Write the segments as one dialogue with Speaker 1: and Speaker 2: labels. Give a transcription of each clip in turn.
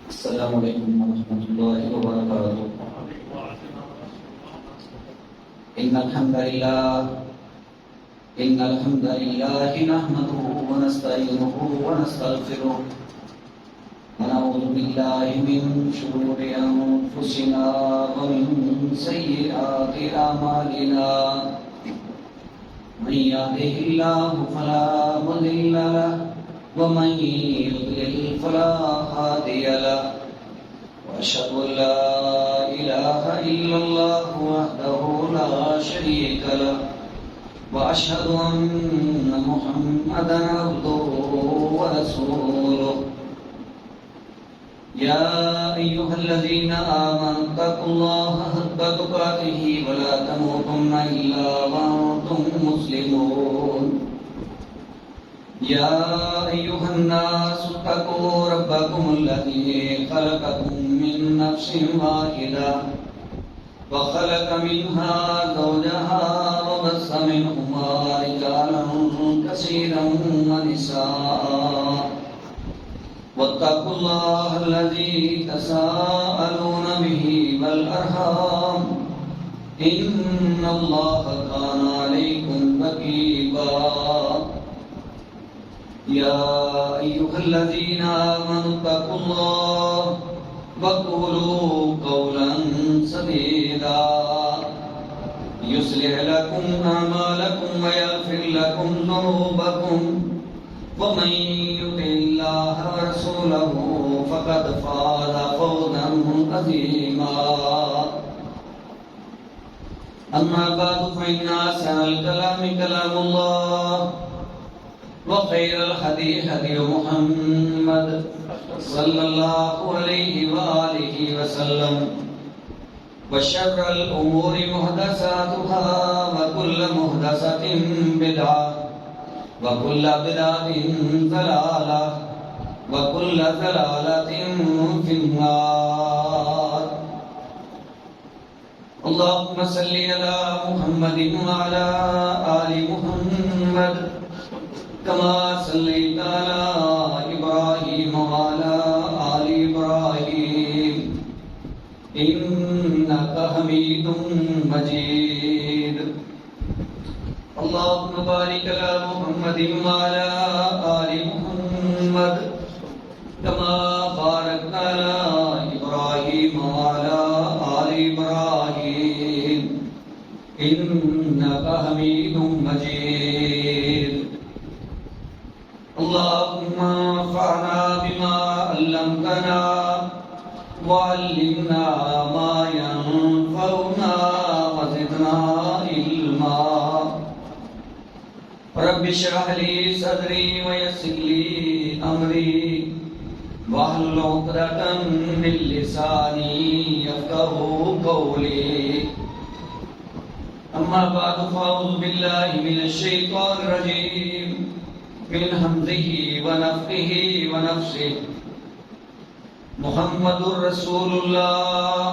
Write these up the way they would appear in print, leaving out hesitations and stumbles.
Speaker 1: السلام علیکم ورحمۃ اللہ وبرکاتہ۔ ان الحمد للہ نحمده ونستعینه ونستغفره ونعوذ باللہ من شرور انفسنا ومن سیئات اعمالنا، من يهده الله فلا مضل له ومن يضلل فلا هادي له، وأشهد أن لا إله إلا الله وحده لا شريك له، وأشهد أن محمدا عبده ورسوله۔ يا أيها الذين آمنوا اتقوا الله حق تقاته ولا تموتن إلا وأنتم مسلمون۔ يا أيها الناس اتقوا ربكم الذي خلقكم من نفس واحدة وخلق منها زوجها وبث منهما رجالا كثيرا ونساء، واتقوا الله الذي تساءلون به والأرحام، إن الله كان عليكم رقيبا۔ يا أيها الذين آمنوا اتقوا الله وقولوا قولا سديدا يصلح لكم أعمالكم ويغفر لكم ذنوبكم، ومن يطع الله ورسوله فقد فاز فوزا عظيما۔ أما بعد فإن أحسن الكلام كلام الله، وخير الهدي هدي محمد صلى الله عليه وآله وسلم، وشر الأمور محدثاتها، وكل محدثة بدعة، وكل بدعة ضلالة، وكل ضلالة في النار۔ اللهم صل على محمد وعلى آل محمد كما صليت على إبراهيم وعلى آل إبراهيم إنك حميد مجيد۔ اللهم بارك على محمد وعلى آل محمد كما باركت على إبراهيم وعلى آل إبراهيم إنك حميد مجيد۔ اللهم انفعنا بما علمتنا وعلمنا ما ينفعنا وزدنا علما۔ رب اشرح لي صدري ويسر لي أمري واحلل عقدة من لساني يفقهوا قولي۔ أما بعد فأعوذ بالله من الشيطان الرجيم من همزه ونفخه ونفسه۔ محمد رسول الله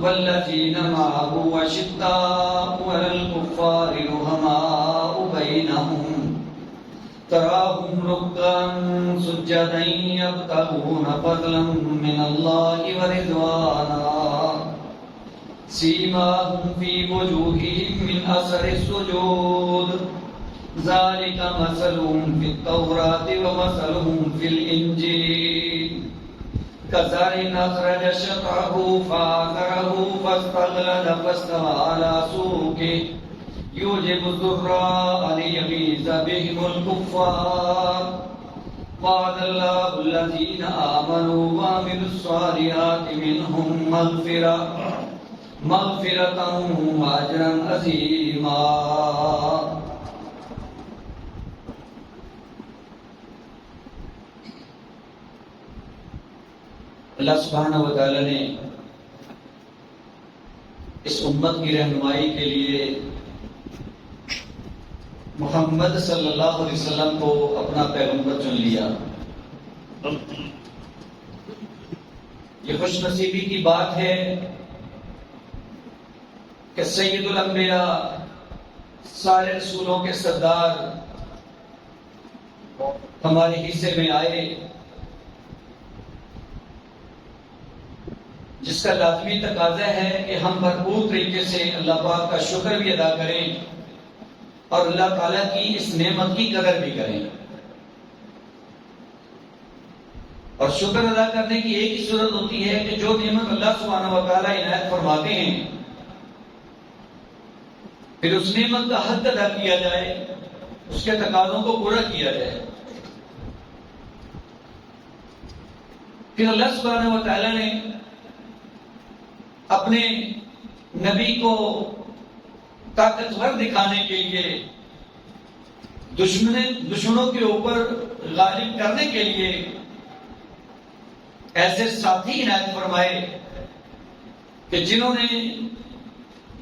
Speaker 1: والذين معه أشداء على الكفار رحماء بينهم، تراهم ركعا سجدا يبتغون فضلا من الله ورضوانا، سيماهم في وجوههم من أثر السجود، ذلك مثلهم في التوراة ومثلهم في الإنجيل، كزرع أخرج شطأه فآزره فاستغلظ فاستوى على سوقه يعجب الزراع ليغيظ بهم الكفار، وعد الله الذين آمنوا وعملوا الصالحات منهم مغفرة وأجرا عظيما۔ اللہ سبحانہ و تعالی نے اس امت کی رہنمائی کے لیے محمد صلی اللہ علیہ وسلم کو اپنا پیغمبر چن لیا۔ یہ خوش نصیبی کی بات ہے کہ سید الانبیاء، سارے رسولوں کے سردار ہمارے حصے میں آئے جس کا لازمی تقاضا ہے کہ ہم بھرپور طریقے سے اللہ پاک کا شکر بھی ادا کریں اور اللہ تعالیٰ کی اس نعمت کی قدر بھی کریں. اور شکر ادا کرنے کی ایک ہی صورت ہوتی ہے کہ جو نعمت اللہ سبحانہ و تعالیٰ عنایت فرماتے ہیں پھر اس نعمت کا حق ادا کیا جائے، اس کے تقاضوں کو پورا کیا جائے. پھر اللہ سبحانہ و تعالیٰ نے اپنے نبی کو طاقتور دکھانے کے لیے، دشمنوں کے اوپر غالب کرنے کے لیے ایسے ساتھی عنایت فرمائے کہ جنہوں نے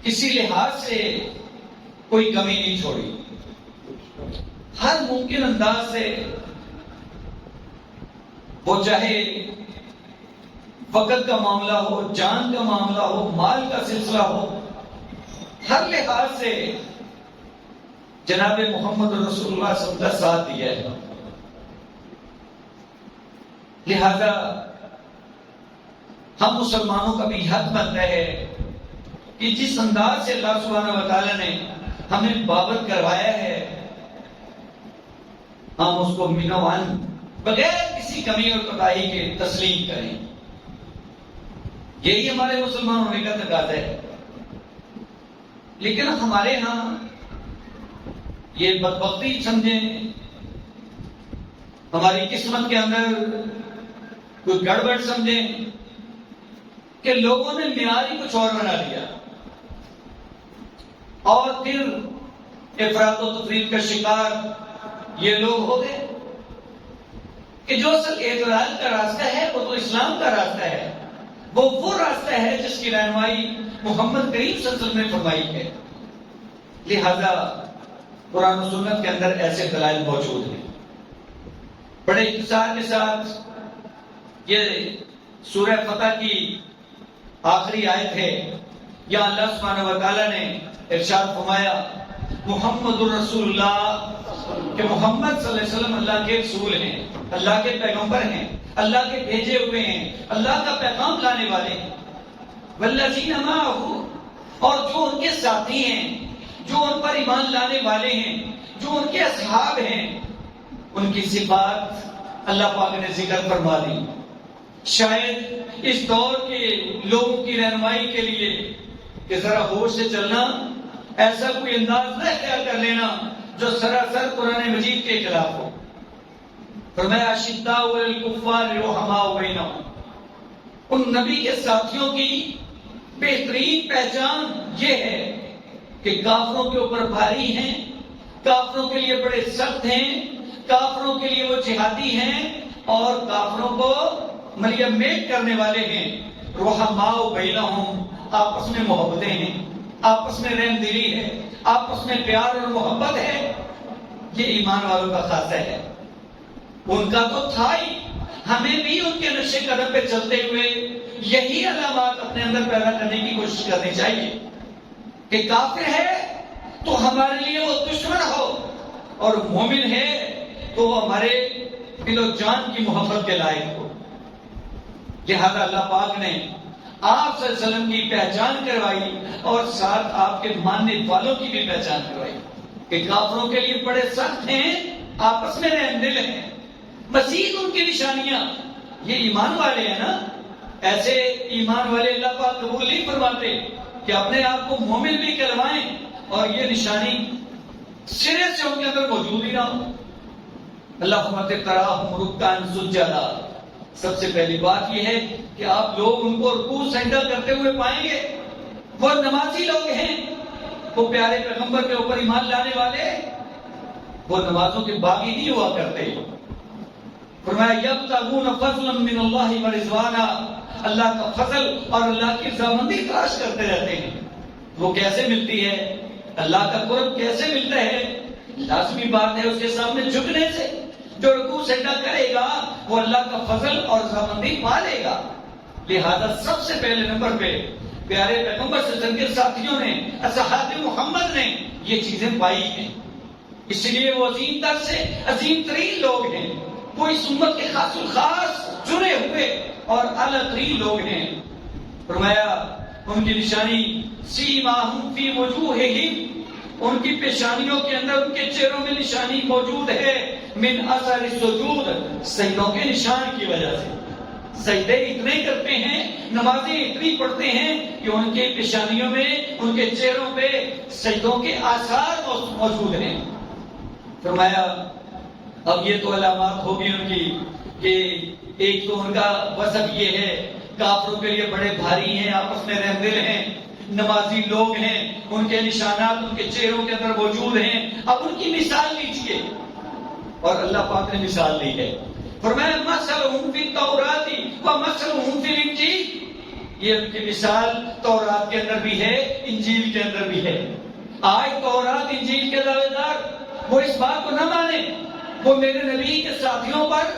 Speaker 1: کسی لحاظ سے کوئی کمی نہیں چھوڑی، ہر ممکن انداز سے، وہ چاہے وقت کا معاملہ ہو، جان کا معاملہ ہو، مال کا سلسلہ ہو، ہر لحاظ سے جناب محمد رسول اللہ صلی اللہ علیہ وسلم کا ساتھ دیا ہے. لہذا ہم مسلمانوں کا بھی حق بنتا ہے کہ جس انداز سے اللہ سبحانہ و تعالیٰ نے ہمیں بابت کروایا ہے ہم اس کو منوان بغیر کسی کمی اور کوتاہی کے تسلیم کریں. یہی ہمارے مسلمان ہونے کا تقاضا ہے. لیکن ہمارے ہاں یہ بدبختی سمجھیں، ہماری قسمت کے اندر کوئی گڑبڑ سمجھیں کہ لوگوں نے معیار ہی کچھ اور بنا لیا اور پھر افراط و تفریط کا شکار یہ لوگ ہو گئے کہ جو اصل اعتدال کا راستہ ہے وہ تو اسلام کا راستہ ہے، وہ راستہ ہے جس کی رہنمائی محمد کریم صلی اللہ علیہ وسلم نے فرمائی ہے. لہذا قرآن و سنت کے اندر ایسے دلائل موجود ہیں. بڑے اختصار کے ساتھ یہ سورہ فتح کی آخری آیت ہے. یہاں اللہ سبحانہ و تعالیٰ نے ارشاد فرمایا محمد الرسول اللہ، کہ محمد صلی اللہ علیہ وسلم اللہ کے رسول ہیں، اللہ کے پیغمبر ہیں، اللہ کے بھیجے ہوئے ہیں، اللہ کا پیغام لانے والے ہیں. والذین معہ، اور جو ان کے ساتھی ہیں، جو ان پر ایمان لانے والے ہیں، جو ان کے اصحاب ہیں، ان کی صفات اللہ پاک نے ذکر فرما دی. شاید اس دور کے لوگوں کی رہنمائی کے لیے کہ ذرا ہوش سے چلنا، ایسا کوئی انداز نہ اختیار کر لینا جو سراسر قرآن مجید کے خلاف ہو. فرمایا اشداء علی الکفار رحماء بینہم، ان نبی کے ساتھیوں کی بہترین پہچان یہ ہے کہ کافروں کے اوپر بھاری ہیں، کافروں کے لیے بڑے سخت ہیں، کافروں کے لیے وہ جہادی ہیں اور کافروں کو مریم میٹ کرنے والے ہیں. رحماء بینہم، آپس میں محبتیں ہیں، آپس میں رحم دلی ہے، آپس میں پیار اور محبت ہے. یہ ایمان والوں کا خاصہ ہے. ان کا تو تھا ہی، ہمیں بھی ان کے نقش قدم پہ چلتے ہوئے یہی علامات اپنے اندر پیدا کرنے کی کوشش کرنی چاہیے کہ کافر ہے تو ہمارے لیے وہ دشمن ہو اور مومن ہے تو وہ ہمارے دل و جان کی محبت کے لائق ہو. لہذا اللہ پاک نے آپ صلی اللہ علیہ وسلم کی پہچان کروائی اور ساتھ آپ کے ماننے والوں کی بھی پہچان کروائی کہ کافروں کے لیے بڑے سخت ہیں، آپس میں رحم دل ہیں. مزید ان کی نشانیاں، یہ ایمان والے ہیں نا، ایسے ایمان والے اللہ پاک قبول نہیں فرماتے کہ اپنے آپ کو مومن بھی کروائیں اور یہ نشانی سرے سے ان کے اندر موجود ہی نہ ہو. اللہ فرماتے تراہم رکعن سجدا، سب سے پہلی بات یہ ہے کہ آپ لوگ ان کو رکوع سجدہ کرتے ہوئے پائیں گے. وہ نمازی لوگ ہیں، وہ پیارے پیغمبر کے اوپر ایمان لانے والے، وہ نمازوں کے باغی نہیں ہوا کرتے. فرمایا یبتغون فضلا من اللہ ورضوانا، اللہ کا فضل اور اللہ کی رضامندی تلاش کرتے رہتے ہیں. وہ کیسے ملتی ہے؟ اللہ کا قرب کیسے ملتا ہے؟ لازمی بات ہے اس کے سامنے جھکنے سے. جو رکوع سجدہ کرے گا وہ اللہ کا فضل اور رضامندی پا لے گا. لہذا سب سے پہلے نمبر پہ پیارے پیغمبر صلی اللہ علیہ وسلم کے ساتھیوں نے، اصحاب محمد نے یہ چیزیں پائی ہیں. اس لیے وہ عظیم تر سے عظیم ترین لوگ ہیں، وہ اس امت کے خاص الخاص چنے ہوئے اور اعلیٰ ترین لوگ ہیں. فرمایا ان کی نشانی سیماہم فی وجوہہم، ان کی پیشانیوں کے اندر، ان کے چہروں میں نشانی موجود ہے، من اثر السجود، سجدوں کے نشان کی وجہ سے۔ سجدے اتنے کرتے ہیں، نمازیں اتنی پڑھتے ہیں کہ ان کے پیشانیوں میں، ان کے چہروں پہ سجدوں کے آثار موجود ہیں۔ فرمایا اب یہ تو علامات ہوگی ان کی کہ ایک تو ان کا وصف یہ ہے، کافروں کے لیے بڑے بھاری ہیں، آپس میں رحم دل ہیں، نمازی لوگ ہیں، ان کے نشانات ان کے چہروں کے اندر موجود ہیں۔ اب ان کی مثال لیجیے، اور اللہ پاک نے مثال دی ہے۔ فرمایا مثلہم فی التوراۃ ومثلہم فی الانجیل، یہ ان کی مثال تورات کے اندر بھی ہے، انجیل کے اندر بھی ہے۔ آج تورات انجیل کے دعوے دار وہ اس بات کو نہ مانیں، وہ میرے نبی کے ساتھیوں پر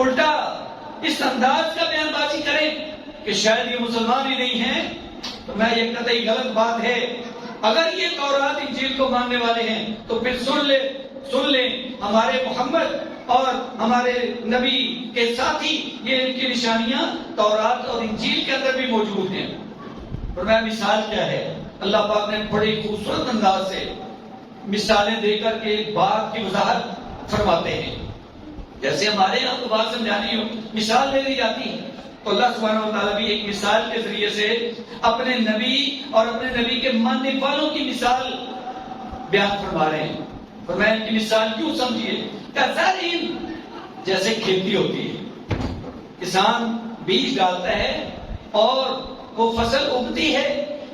Speaker 1: الٹا اس انداز کا بیان بازی کریں کہ شاید یہ مسلمان ہی نہیں ہیں، تو میں یہ قطعی غلط بات ہے۔ اگر یہ تورات انجیل کو ماننے والے ہیں تو پھر سن لیں ہمارے محمد اور ہمارے نبی کے ساتھی، یہ ان کی نشانیاں تورات اور انجیل کے اندر بھی موجود ہیں۔ فرمایا مثال کیا ہے؟ اللہ پاک نے بڑی خوبصورت انداز سے مثالیں دے کر کے ایک بات کی وضاحت فرماتے ہیں۔ جیسے ہمارے یہاں کو بات سمجھانی ہو، مثال لے لی جاتی ہے، تو اللہ سبحانہ و تعالیٰ بھی ایک مثال کے ذریعے سے اپنے نبی اور اپنے نبی کے ماننے والوں کی مثال بیان فرما رہے ہیں۔ فرمایا ان کی مثال کیوں سمجھیے؟ کزرعٍ، جیسے کھیتی ہوتی ہے، کسان بیج ڈالتا ہے اور وہ فصل اگتی ہے۔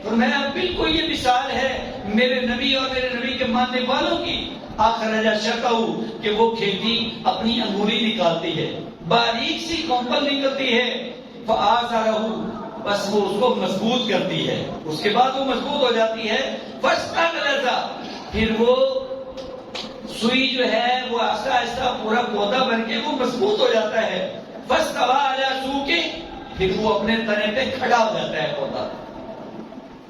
Speaker 1: فرمایا بالکل یہ مثال ہے میرے نبی اور میرے نبی کے ماننے والوں کی۔ اخرج شطأہ، کہ وہ کھیتی اپنی انگوری نکالتی ہے، باریک سی کونپل نکلتی ہے، فآزرہ، بس وہ اس کو مضبوط کرتی ہے، اس کے بعد وہ مضبوط ہو جاتی ہے، فاستغلظ، پھر وہ سوئی جو ہے وہ آہستہ آہستہ پورا پودا بن کے وہ مضبوط ہو جاتا ہے، فاستویٰ علی سوقہ، پھر وہ اپنے تنے پہ کھڑا ہو جاتا ہے پودا۔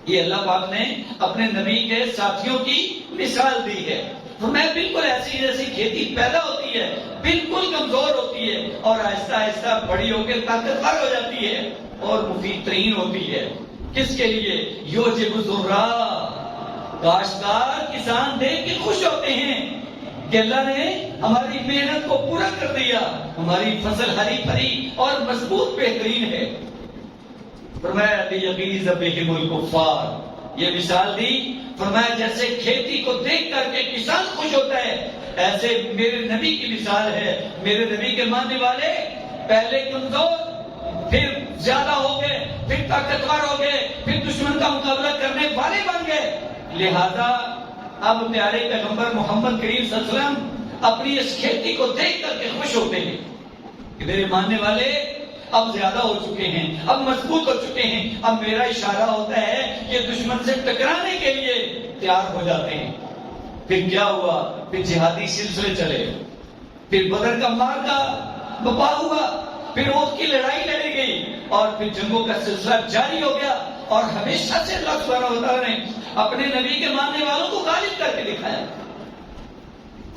Speaker 1: یہ اللہ پاک نے اپنے نبی کے ساتھیوں کی مثال دی ہے۔ تو میں بالکل ایسی جیسی کھیتی پیدا ہوتی ہے، بالکل کمزور ہوتی ہے اور آہستہ آہستہ بڑی ہو کے طاقتور ہو جاتی ہے اور مفید ترین ہوتی ہے۔ کس کے لیے؟ یوجب الزراء، کاشتکار کسان دیکھ کے خوش ہوتے ہیں کہ اللہ نے ہماری محنت کو پورا کر دیا، ہماری فصل ہری بھری اور مضبوط بہترین ہے۔ فرمایا لیغیظ بہم الکفار، یہ مثال دی۔ فرمایا جیسے کھیتی کو دیکھ کر کے کسان خوش ہوتا ہے، ایسے میرے نبی کی مثال ہے۔ میرے نبی کے ماننے والے پہلے کمزور، پھر زیادہ ہو گئے، پھر طاقتور ہو گئے، پھر دشمن کا مقابلہ کرنے والے بن گئے۔ لہذا اب پیارے پیغمبر محمد کریم صلی اللہ علیہ وسلم اپنی اس کھیتی کو دیکھ کر کے خوش ہوتے ہیں کہ میرے ماننے والے اب زیادہ ہو چکے ہیں، اب مضبوط ہو چکے ہیں۔ اب میرا اشارہ ہوتا ہے کہ دشمن سے ٹکرانے کے لیے تیار ہو جاتے ہیں۔ پھر کیا ہوا؟ پھر جہادی سلسلے چلے، پھر بدر کا معرکہ بپا ہوا، پھر احد کی لڑائی لڑی گئی اور پھر جنگوں کا سلسلہ جاری ہو گیا، اور ہمیشہ سے اللہ سبحانہ و تعالیٰ نے اپنے نبی کے ماننے والوں کو غالب کر کے دکھایا۔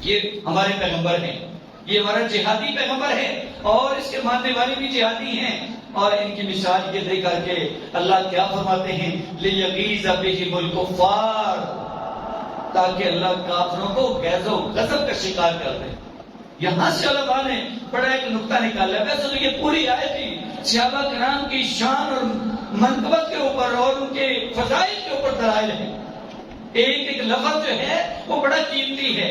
Speaker 1: یہ ہمارے پیغمبر ہیں، یہ ہمارا جہادی پیغمبر ہے، اور اس کے ماننے والے بھی جہادی ہیں۔ اور ان کی مثال یہ دے کر کے اللہ کیا فرماتے ہیں؟ لیغیظ بہم الکفار، تاکہ اللہ کافروں کو غیظ و غضب کا شکار کر دے۔ یہاں سے علماء نے بڑا ایک نقطہ نکالا۔ ویسے تو یہ پوری آیت ہی صحابہ کرام کی شان اور منقبت کے اوپر اور ان کے فضائل کے اوپر دلائل ہیں۔ ایک ایک لفظ جو ہے وہ بڑا قیمتی ہے۔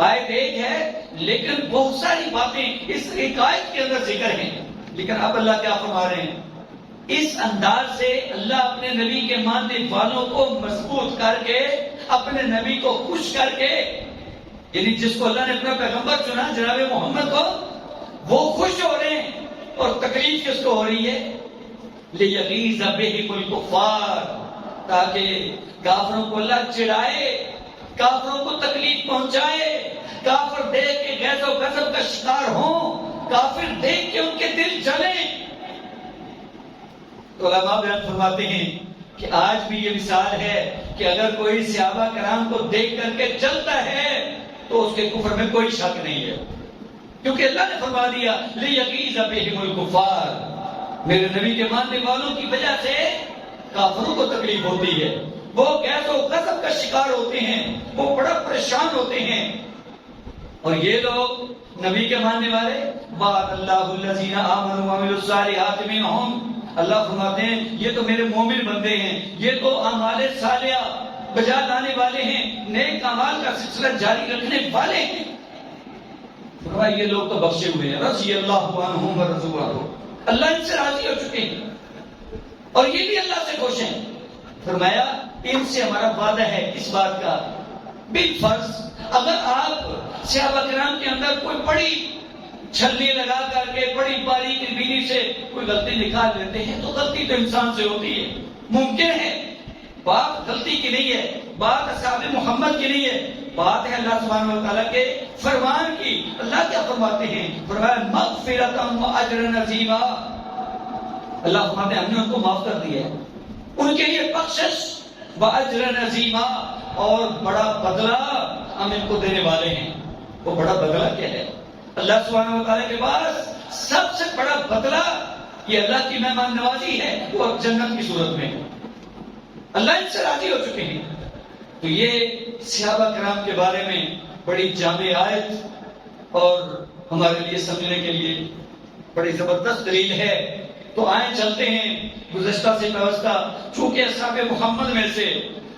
Speaker 1: آیت ایک ہے لیکن بہت ساری باتیں اس ایک آیت کے اندر ذکر ہیں۔ لیکن اب اللہ کیا فرما رہے ہیں؟ اس انداز سے اللہ اپنے نبی کے ماننے والوں کو مضبوط کر کے، اپنے نبی کو خوش کر کے، یعنی جس کو اللہ نے اپنا پیغمبر چنا جناب محمد کو، وہ خوش ہو رہے ہیں، اور تکلیف کس کو ہو رہی ہے؟ لیغیظ بہم الکفار، تاکہ کافروں کو اللہ چڑھائے، کافروں کو تکلیف پہنچائے، کافر دیکھ کے غیظ و غضب کا شکار ہوں، کافر دیکھ کے ان کے دل جلیں۔ تو علماء بیان فرماتے ہیں کہ آج بھی یہ مثال ہے کہ اگر کوئی صحابہ کرام کو دیکھ کر کے جلتا ہے تو اس کے کفر میں کوئی شک نہیں ہے، کیونکہ اللہ نے فرما دیا لیغیظ بہم الکفار۔ میرے نبی کے ماننے والوں کی وجہ سے کافروں کو تکلیف ہوتی ہے، وہ غیظ و غضب کا شکار ہوتے ہیں، وہ بڑا پریشان ہوتے ہیں۔ اور یہ لوگ نبی کے ماننے والے وعد اللہ الذین آمنوا وعملوا الصالحات منہم، اللہ فرماتے ہیں یہ تو میرے مومن بندے ہیں، یہ تو اعمال صالحہ بجا لانے والے ہیں، نیک اعمال کا سلسلہ جاری رکھنے والے ہیں۔ فرمایا یہ لوگ تو بخشے ہوئے ہیں، رضی اللہ عنہم ورضوا عنہ، اللہ ان سے راضی ہو چکے ہیں اور یہ بھی اللہ سے خوش ہیں۔ فرمایا ان سے ہمارا وعدہ ہے اس بات کا، بالفرض اگر آپ صحابہ کرام کے اندر کوئی بڑی چھلنی لگا کر کے بڑی باریک بینی سے کوئی غلطی نکال لیتے ہیں تو غلطی تو انسان سے ہوتی ہے، ممکن ہے، بات غلطی کی نہیں ہے، بات اصحاب محمد کی نہیں ہے، بات ہے اللہ سبحانہ و تعالیٰ کے فرمان کی۔ اللہ کیا فرماتے ہیں؟ فرمایا مغفرۃ و اجر عظیما، اللہ فرماتے ہیں ہم نے ان کو معاف کر دیا ہے، ان کے لیے بخشش و اجر عظیما، اور بڑا بدلہ ہم ان کو دینے والے ہیں۔ وہ بڑا بدلہ کیا ہے؟ اللہ سبحانہ و تعالیٰ کے پاس سب سے بڑا بدلہ یہ اللہ کی مہمان نوازی ہے، وہ جنت کی صورت میں اللہ ان سے راضی ہو چکے ہیں۔ تو یہ صحابہ کرام کے بارے میں بڑی جامع آیت اور ہمارے لیے سمجھنے کے لیے بڑی زبردست دلیل ہے۔ تو آئیں چلتے ہیں گزشتہ سے پیوستہ، چونکہ اصحاب محمد میں سے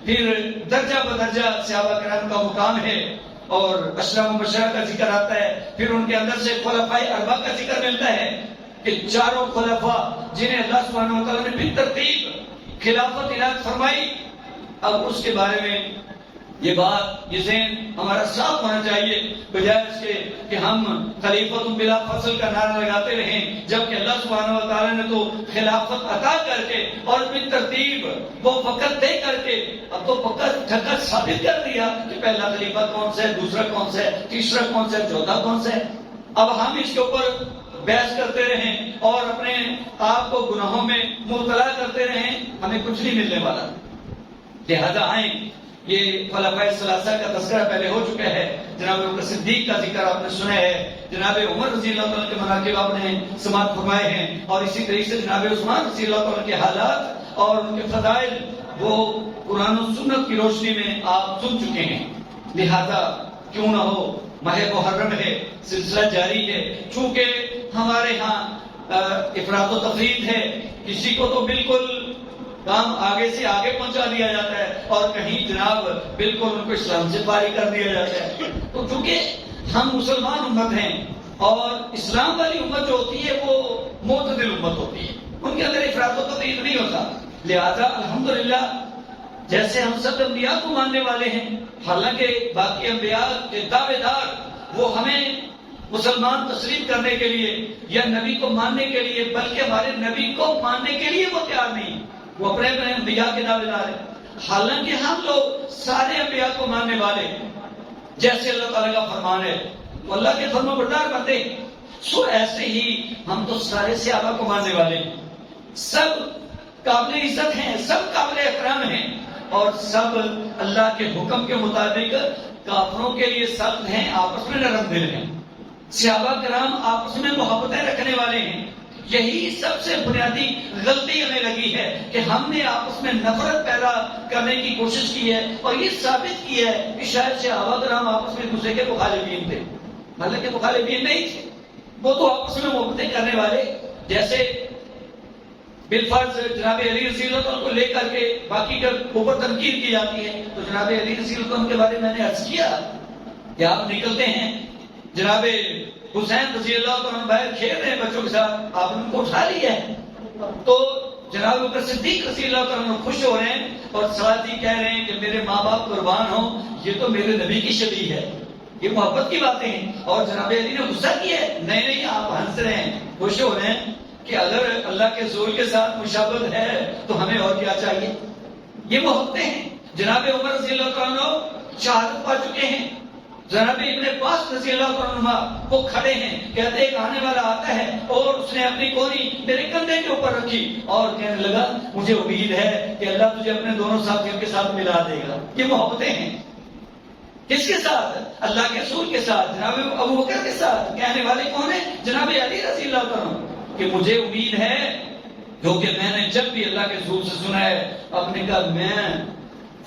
Speaker 1: پھر درجہ بدرجہ صحابہ کرام کا مقام ہے اور عشرہ مبشرہ کا ذکر آتا ہے، پھر ان کے اندر سے خلفائے اربعہ کا ذکر ملتا ہے کہ چاروں خلفاء جنہیں اللہ سبحانہ و تعالیٰ نے بالترتیب خلافت عنایت فرمائی۔ اب اس کے بارے میں یہ بات، یہ ذہن ہمارا صاف ہونا چاہیے، بجائے اس کے کہ ہم خلیفۃ بلا فصل کا نعرہ لگاتے رہیں، جبکہ اللہ سبحانہ و تعالیٰ نے تو خلافت عطا کر کے اور بالترتیب وہ وقت طے کر کے اب تو پکا ثابت کر دیا کہ پہلا خلیفہ کون سا ہے، دوسرا کون سا ہے، تیسرا کون سا ہے، چوتھا کون سا ہے۔ اب ہم اس کے اوپر بحث کرتے رہیں اور اپنے آپ کو گناہوں میں مبتلا کرتے رہیں، ہمیں کچھ نہیں ملنے والا۔ لہذا آئیں، یہ خلفائے ثلاثہ کا تذکرہ پہلے ہو چکا ہے، جناب ابوبکر صدیق کا ذکر آپ نے سنا ہے، جناب عمر رضی اللہ تعالیٰ کے مناقب آپ نے سماعت فرمائے ہیں، اور اسی طریقے سے جناب عثمان رضی اللہ تعالیٰ کے حالات اور ان کے فضائل وہ قرآن و سنت کی روشنی میں آپ سن چکے ہیں۔ لہذا کیوں نہ ہو، ماہ محرم ہے، سلسلہ جاری ہے، چونکہ ہمارے ہاں افراط و تفریط ہے، کسی کو تو بالکل کام آگے سے آگے پہنچا دیا جاتا ہے اور کہیں جناب بالکل ان کو اسلام سے پاری کر دیا جاتا ہے۔ تو چونکہ ہم مسلمان امت ہیں اور اسلام والی امت جو ہوتی ہے وہ معتدل امت ہوتی ہے، ان کے اندر افراط و تفریط نہیں ہوتا، لہذا الحمدللہ جیسے ہم سب انبیاء کو ماننے والے ہیں، حالانکہ باقی انبیاء کے دعوے دار وہ ہمیں مسلمان تسلیم کرنے کے لیے یا نبی کو ماننے کے لیے، بلکہ ہمارے نبی کو ماننے کے لیے وہ تیار نہیں، وہ اپنے اپنے انبیاء کے دعوے دار ہیں، حالانکہ ہم لوگ سارے انبیاء کو ماننے والے جیسے اللہ تعالیٰ کا فرمان ہے، وہ اللہ کے فرما بردار بندے، سو ایسے ہی ہم تو سارے صحابہ کو ماننے والے، سب قابل عزت ہیں، سب قابل احترام ہیں، اور سب اللہ کے حکم کے مطابق کافروں کے لیے سخت ہیں، آپس میں نرم دل ہیں۔ صحابہ کرام آپس میں محبتیں رکھنے والے ہیں۔ یہی سب سے بنیادی غلطی ہمیں لگی ہے کہ ہم نے آپس میں نفرت پیدا کرنے کی کوشش کی ہے اور یہ ثابت کیا ہے کہ شاید صحابہ کرام آپس میں دوسرے کے مخالفین تھے، حالانکہ مخالفین نہیں تھے، وہ تو آپس میں محبتیں کرنے والے، جیسے بالفرض جناب علی رضی اللہ عنہ کو لے کر کے باقی کے اوپر تنقید کی جاتی ہے، تو جناب علی رضی اللہ عنہ کے بارے میں نے عرض کیا کہ آپ نکلتے ہیں، جناب حسین رضی اللہ عنہ باہر کھیل رہے ہیں بچوں کے ساتھ، آپ نے ان کو اٹھا لیا ہے، تو جناب ابوبکر صدیق رضی اللہ عنہ خوش ہو رہے ہیں اور ساتھ ہی کہہ رہے ہیں کہ میرے ماں باپ قربان ہوں، یہ تو میرے نبی کی شبیہ ہے، یہ محبت کی باتیں ہیں۔ اور جناب علی نے غصہ کیا ہے، نہیں آپ ہنس رہے ہیں، خوش ہو رہے ہیں کہ اگر اللہ کے رسول کے ساتھ مشابہت ہے تو ہمیں اور کیا چاہیے، یہ محبتیں ہیں۔ جناب عمر رضی اللہ عنہ شہادت پا چکے ہیں، جناب ابن عباس رضی اللہ عنہ وہ کھڑے ہیں، کہتے ایک آنے والا آتا ہے اور اس نے اپنی کوری میرے کندھے کے اوپر رکھی اور کہنے لگا مجھے امید ہے کہ اللہ تجھے اپنے دونوں ساتھیوں کے ساتھ ملا دے گا۔ یہ محبتیں ہیں، کس کے ساتھ؟ اللہ کے رسول کے ساتھ، جناب ابوبکر کے ساتھ۔ کہنے والے کون ہیں؟ جناب علی رضی اللہ عنہ، کہ مجھے امید ہے کیونکہ میں نے جب بھی اللہ کے رسول سے سنا ہے، آپ نے کہا میں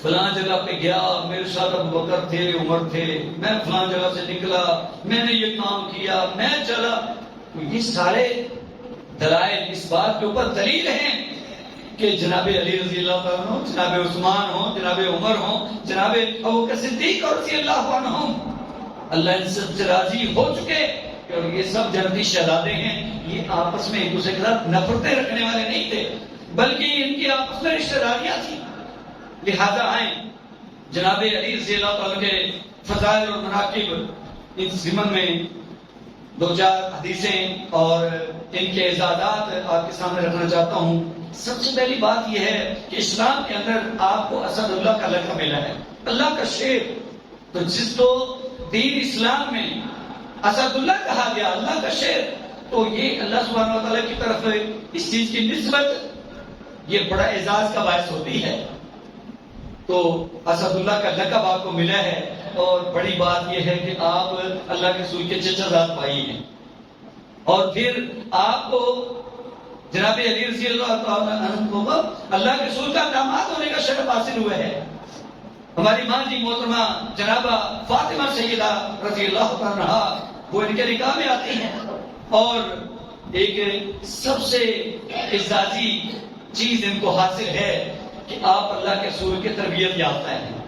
Speaker 1: فلاں جگہ پہ گیا، میرے ساتھ ابو بکر تھے، عمر تھے، میں فلاں جگہ سے نکلا، میں نے یہ کام کیا، میں چلا. یہ سارے دلائل اس بات کے اوپر دلیل ہیں کہ جناب علی رضی اللہ تعالیٰ عنہ، جناب عثمان ہوں، جناب عمر ہوں، جناب ابو بکر صدیق اور رضی اللہ عنہ، اللہ ان سب سے راضی ہو چکے. اور یہ سب جنتی شہزادے ہیں، یہ آپس میں ایک دوسرے کے ساتھ نفرتیں رکھنے والے نہیں تھے، بلکہ ان کی آپس میں رشتہ داریاں تھیں. لہذا آئیں جناب علی رضی اللہ تعالیٰ کے فضائل اور مناقب، اس ضمن میں دو چار حدیثیں اور ان کے اعزازات آپ کے سامنے رکھنا چاہتا ہوں. سب سے پہلی بات یہ ہے کہ اسلام کے اندر آپ کو اسد اللہ کا لقب ملا ہے، اللہ کا شیر. تو جس کو دین اسلام میں اسد اللہ کہا گیا، اللہ کا شیر، تو یہ اللہ سبحانہ وتعالی کی طرف اس چیز کی نسبت یہ بڑا اعزاز کا باعث ہوتی ہے. تو اسد اللہ کا لقب آپ کو ملا ہے، اور بڑی بات یہ ہے کہ آپ اللہ کے رسول کے چچا زاد بھائی ہیں، اور پھر آپ کو جناب علی رضی اللہ تعالیٰ عنہ کو اللہ کے رسول کا داماد ہونے کا شرف حاصل ہوا ہے. ہماری ماں جی محترمہ جنابہ فاطمہ سیدہ رضی اللہ تعالیٰ عنہا، وہ ان کے نکاح میں آتی ہیں، اور ایک سب سے اعزازی چیز ان کو حاصل ہے کہ آپ اللہ کے رسول کے تربیت یافتہ ہیں.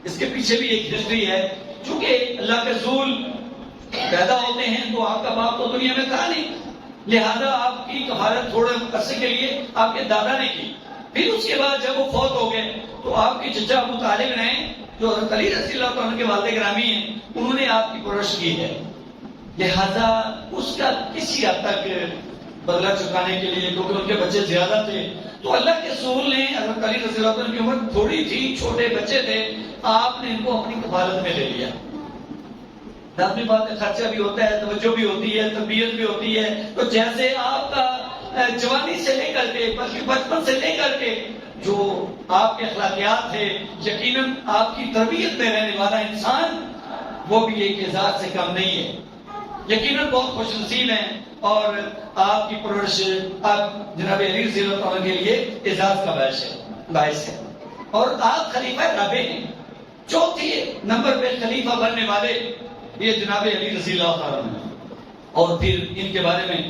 Speaker 1: اس کے پیچھے بھی ایک ہسٹری ہے. چونکہ اللہ کے رسول پیدا ہوتے ہیں تو آپ کا باپ تو دنیا میں تھا نہیں، لہذا آپ کی کفالت تھوڑے عرصے کے لیے آپ کے دادا نے کی. پھر اس کے بعد جب وہ فوت ہو گئے تو آپ کے چچا ابو طالب نے، جو حضرت علی رضی اللہ عنہ کے والد گرامی ہیں، انہوں نے آپ کی پرورش کی ہے. لہذا اس کا کسی حد تک بدلہ چکانے کے لیے، کیونکہ ان کے بچے زیادہ تھے، تو اللہ کے رسول نے، حضرت علی رضی اللہ عنہ کی عمر تھوڑی تھی، چھوٹے بچے تھے، آپ نے ان کو اپنی کفالت میں لے لیا. اپنی بات میں خرچہ بھی ہوتا ہے، توجہ بھی ہوتی ہے، تربیت بھی ہوتی ہے. تو جیسے آپ کا جوانی سے لے کر کے، بلکہ بچپن سے لے کر کے جو آپ کے اخلاقیات ہے، یقیناً آپ کی تربیت میں رہنے والا انسان وہ بھی ایک اعزاز سے کم نہیں ہے. یقیناً بہت خوش نصیب ہیں، اور آپ کی پرورش آپ جناب علی رضی اللہ عنہ کے لیے اعزاز کا باعث ہے. اور آپ خلیفہ رابع ہیں، چوتھی نمبر پہ خلیفہ بننے والے یہ جناب علی رضی اللہ عنہ ہیں. اور پھر ان کے بارے میں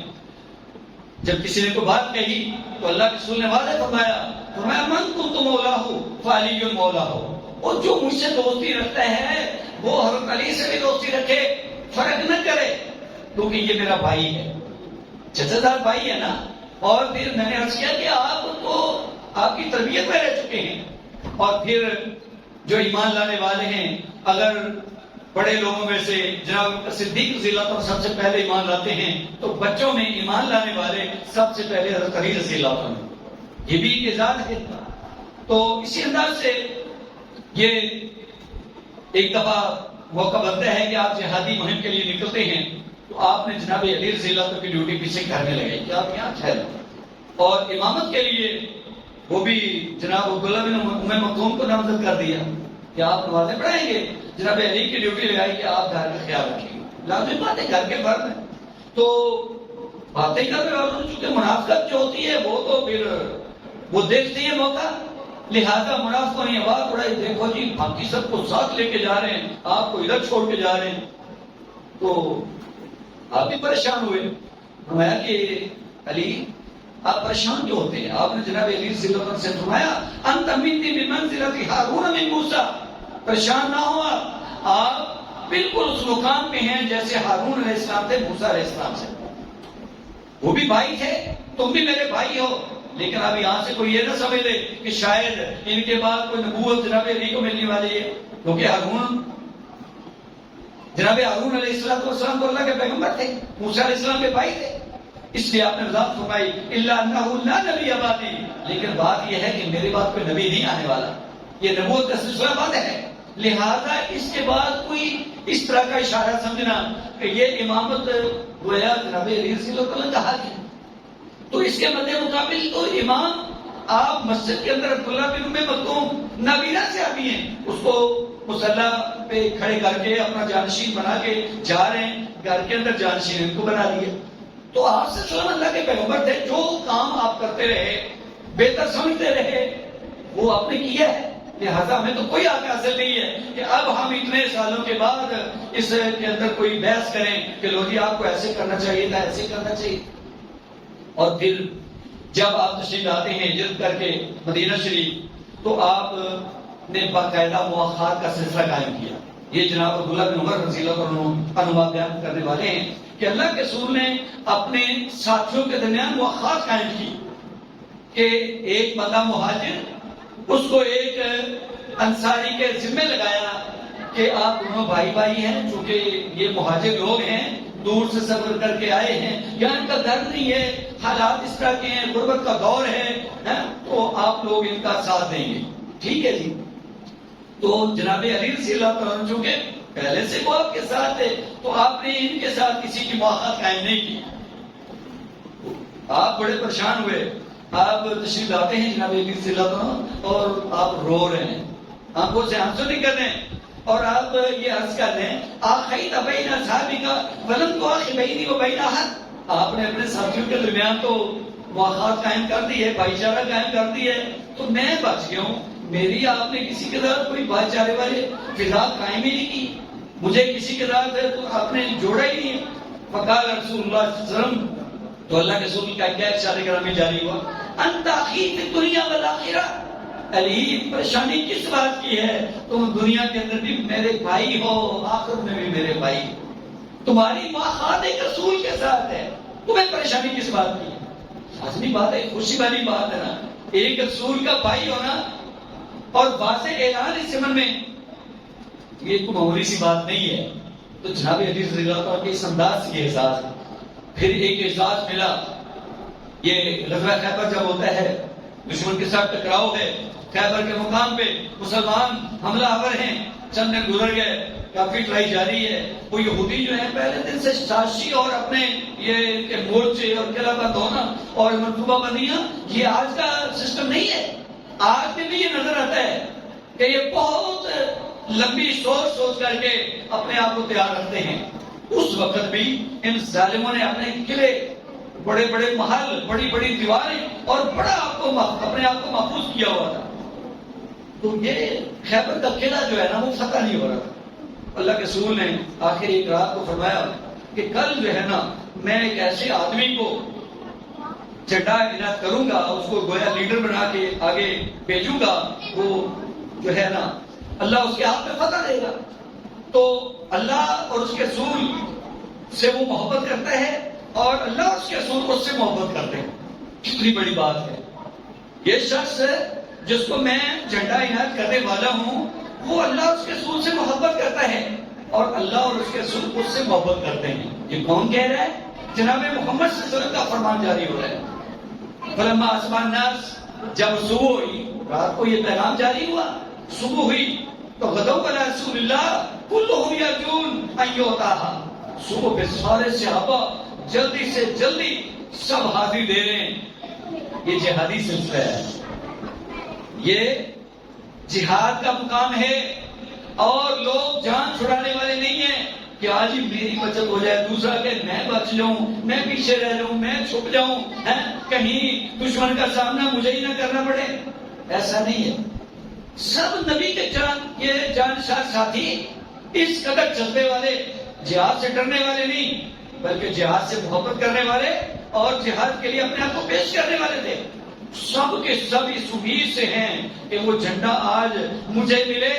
Speaker 1: جب کسی نے کوئی بات کہی تو اللہ کے رسول نے واضح فرمایا من کنت مولاہ فعلی مولاہ. اور جو مجھ سے دوستی رکھتا ہے وہ حضرت علی سے بھی دوستی رکھے، فرق نہ کرے، کیونکہ یہ میرا بھائی ہے، چچا زاد بھائی ہے نا. اور پھر میں نے عرض کیا کہ آپ تو آپ کی تربیت میں رہ چکے ہیں. اور پھر جو ایمان لانے والے ہیں، اگر بڑے لوگوں میں سے جناب صدیق رضی اللہ عنہ سب سے پہلے ایمان لاتے ہیں، تو بچوں میں ایمان لانے والے سب سے پہلے حضرت علی رضی اللہ عنہ. یہ بھی ایک اعزاز ہے. تو اسی انداز سے یہ ایک دفعہ موقع بنتا ہے کہ آپ جہادی مہم کے لیے نکلتے ہیں، تو آپ نے جناب علی رضی اللہ عنہ کی ڈیوٹی پیچھے کرنے لگے کہ آپ یہاں ٹھہریں. اور امامت کے لیے وہ بھی جناب عبداللہ بن ام مکتوم کو نامزد کر دیا کہ آپ نمازیں پڑھائیں گے. جناب علی کی ڈیوٹی لگائی کہ آپ گھر کا خیال رکھیں گے. لازمی بات ہے، گھر کے فرد ہیں تو باتیں کر رہے ہیں. چونکہ منافقت جو ہوتی ہے وہ تو پھر وہ دیکھتی ہے موقع، لہذا منافقوں نے آواز اڑائی، دیکھو جی باقی سب کو ساتھ لے کے جا رہے ہیں، آپ کو ادھر چھوڑ کے جا رہے ہیں. تو آپ بھی پریشان ہوئے. فرمایا کہ علی آپ پریشان کیوں ہوتے ہیں؟ آپ نے جناب علی رضی اللہ عنہ سے فرمایا انت منی بمنزلۃ ہارون من موسیٰ. پریشان نہ ہو، آپ بالکل اس مقام پہ ہیں جیسے ہارون علیہ السلام تھے موسیٰ علیہ السلام سے. وہ بھی بھائی تھے، تم بھی میرے بھائی ہو. لیکن اب یہاں سے کوئی یہ نہ سمجھ لے کہ شاید ان کے بعد کوئی نبوت جناب علی کو ملنے والی ہے، کیونکہ جناب ہارون علیہ السلام تو اللہ کے پیغمبر تھے، موسیٰ علیہ السلام کے بھائی تھے. اس لیے آپ نے وضاحت فرمائی الا انہ لا نبی بعدی. لیکن بات یہ ہے کہ میرے بعد کوئی نبی نہیں آنے والا، یہ نبوت کا سلسلہ بند ہے. لہذا اس کے بعد کوئی اس طرح کا اشارہ سمجھنا کہ یہ امامت گویا جناب علی رضی اللہ عنہ کا حق ہے. تو اس کے مد مقابل تو امام آپ مسجد کے اندر عبداللہ بن ام مکتوم نابینا سے آدمی ہیں، اس کو مصلی پہ کھڑے کر کے اپنا جانشین بنا کے جا رہے ہیں، گھر کے اندر جانشین ان کو بنا دیے. تو آپ سے سلام اللہ کے پیغمبر تھے، جو کام آپ کرتے کرتے رہے، بہتر سمجھتے رہے، وہ آپ نے کیا ہے. لہذا ہمیں تو کوئی حق حاصل نہیں ہے کہ اب ہم اتنے سالوں کے بعد اس کے اندر کوئی بحث کریں کہ لو جی آپ کو ایسے کرنا چاہیے تھا، ایسے کرنا چاہیے. اور پھر جب آپ تشریف لاتے ہیں ہجرت کر کے مدینہ شریف، تو آپ نے باقاعدہ مواخات کا سلسلہ قائم کیا. یہ جناب عبداللہ بن عمر رضی اللہ عنہ بیان کرنے والے ہیں کہ اللہ کے رسول نے اپنے ساتھیوں کے درمیان مواخات قائم کی کہ ایک بندہ مہاجر، اس کو ایک انصاری کے ذمہ لگایا کہ آپ دونوں بھائی بھائی ہیں، چونکہ یہ مہاجر لوگ ہیں، دور سے سفر کر کے آئے ہیں، یہاں ان کا گھر نہیں ہے، حالات اس طرح کے ہیں، غربت کا دور ہے، تو آپ لوگ ان کا ساتھ دیں گے. ٹھیک ہے جی. تو جناب علی رضی اللہ عنہ چونکہ پہلے سے وہ آپ کے ساتھ تھے، تو آپ نے ان کے ساتھ کسی کی مواخات قائم نہیں کی. آپ بڑے پریشان ہوئے، آپ تشریف لاتے ہیں جناب علی رضی اللہ عنہ اور آپ رو رہے ہیں، آنکھوں سے آنسو نکل رہے ہیں، اور آپ یہ عرض کر رہے ہیں آخیت بین اصحابی کا ولم تو آخی بینی و بین احد. آپ نے اپنے ساتھیوں کے درمیان تو مواخات قائم کر دی ہے، بھائی چارہ قائم کر دی ہے، تو میں بچ گیا ہوں، میری آپ نے کسی کے ساتھ کوئی بھائی چارے والے فضا قائم ہی نہیں کی، مجھے کسی کے ساتھ تو آپ نے جوڑا ہی نہیں. فقال رسول اللہ صلی اللہ علیہ وسلم، تو اللہ کے رسول کا کیا ارشاد گرامی جاری ہوا، انت اخی فی الدنیا والآخرہ. علی پریشانی کس بات کی ہے؟ تم دنیا کے اندر بھی میرے بھائی ہو، آخرت میں بھی میرے بھائی. تمہاری مواخات ایک رسول کے ساتھ ہے، تمہیں پریشانی کس بات کی ہے؟ لازمی بات ہے، خوشی والی بات ہے نا، ایک رسول کا بھائی ہونا اور واضح اعلان اس زمن میں، یہ کوئی معمولی سی بات نہیں ہے. تو جناب علی رضی اللہ عنہ کے اس انداز کے احساس، پھر ایک احساس ملا. یہ غزوہ خیبر جب ہوتا ہے، دشمن کے ساتھ ٹکراؤ ہے، خیبر کے مقام پہ مسلمان حملہ آور ہیں، چند دن گزر گئے، کافی لڑائی جاری ہے. وہ یہودی جو ہے پہلے دن سے سازشی اور اپنے یہ مورچے اور قلعہ بند ہونا اور منصوبہ بندیاں، یہ آج کا سسٹم نہیں ہے. آج میں بھی یہ نظر آتا ہے کہ یہ بہت لمبی سوچ کر کے اپنے آپ کو تیار رکھتے ہیں. اس وقت بھی ان ظالموں نے اپنے قلعے، بڑے بڑے محل، بڑی بڑی دیواریں اور بڑا اپنے آپ کو محفوظ کیا ہوا تھا. تو یہ خیبر کا قلعہ جو ہے نا وہ فتح نہیں ہو رہا تھا. اللہ کے رسول نے آخر ایک رات کو فرمایا کہ کل جو ہے نا میں ایک ایسے آدمی کو جھنڈا عنایت کروں گا، اس کو گویا لیڈر بنا کے آگے بھیجوں گا، وہ جو ہے نا اللہ اس کے ہاتھ میں فتح دے گا. تو اللہ اور اس کے رسول سے وہ محبت کرتا ہے اور اللہ اور اس کے رسول اس سے محبت کرتے ہیں. کتنی بڑی بات ہے. یہ شخص جس کو میں جھنڈا عنایت کرنے والا ہوں، وہ اللہ اور اس کے رسول سے محبت کرتا ہے اور اللہ اور اس کے رسول اس سے محبت کرتے ہیں. یہ کون کہہ رہا ہے؟ جناب محمد صلی اللہ علیہ وسلم کا فرمان جاری ہو رہا ہے. فلما اصبح الناس، جب صبح ہوئی، رات کو یہ پیغام جاری ہوا، صبح ہوئی تو غدوا علی رسول اللہ کلهم یرجون ان یؤتاها. صبح پہ سارے صحابہ جلدی سے جلدی سب حاضری دے رہے ہیں. یہ جہادی سلسلہ ہے، یہ جہاد کا مقام ہے، اور لوگ جان چھڑانے والے نہیں ہیں کہ آج ہی میری بچت ہو جائے، دوسرا کہ میں بچ جاؤں، میں پیچھے رہ جاؤں، میں چھپ جاؤں، کہیں دشمن کا سامنا مجھے ہی نہ کرنا پڑے. ایسا نہیں ہے. سب نبی کے جانشار ساتھی اس قدر جذبے والے، جہاد سے ڈرنے والے نہیں بلکہ جہاد سے محبت کرنے والے اور جہاد کے لیے اپنے آپ کو پیش کرنے والے تھے. سب کے سب اس امید سے ہیں کہ وہ جھنڈا آج مجھے ملے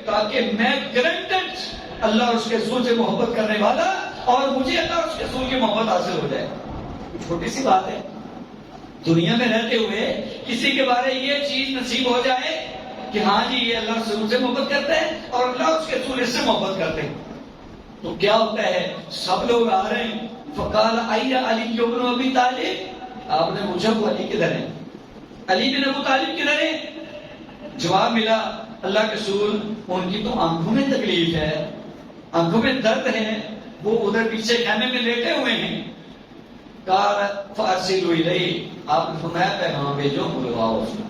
Speaker 1: تاکہ میں گرانٹڈ اللہ اور اس کے رسول سے محبت کرنے والا اور مجھے اللہ اور اس کے رسول کی محبت حاصل ہو جائے. چھوٹی سی بات ہے، دنیا میں رہتے ہوئے کسی کے بارے یہ چیز نصیب ہو جائے کہ ہاں جی یہ اللہ اور رسول سے محبت کرتے ہیں اور اللہ اور اس کے رسول اس سے محبت کرتے ہیں. تو کیا ہوتا ہے؟ سب لوگ آ رہے ہیں. فقال ائین علی بن ابی طالب. آپ نے پوچھا وہ علی کدھر ہے؟ علی بن ابو طالب کدھر ہے؟ جواب ملا اللہ کے رسول ان کی تو آنکھوں میں تکلیف ہے، آنکھوں میں درد ہے، وہ ادھر پیچھے خیمے میں لیٹے ہوئے ہیں. قال فارسلوا الیہ. آپ نے فرمایا پیغام بھیجو، بلواؤ اس کو.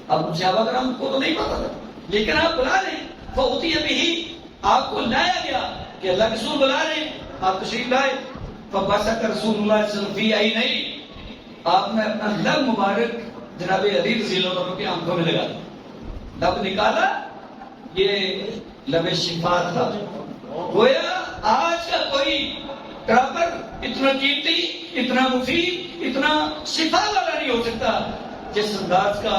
Speaker 1: اب صحابہ کرام کو تو نہیں پتا تھا لیکن آپ بلا رہے ہیں. فاتی بہ، آپ کو لایا گیا کہ اللہ کے رسول بلا رہے ہیں، آپ تشریف لائے. فبصق رسول اللہ صلی اللہ علیہ وسلم فی عینیہ. آپ نے اپنا لب مبارک جناب علی رضی اللہ عنہ کی آنکھوں میں لگا دیا، لب نکالا، یہ لب شفا تھا۔ گویا آج کا کوئی ڈراپر اتنا قیمتی، اتنا مفید، اتنا شفا والا نہیں ہو سکتا جس انداز کا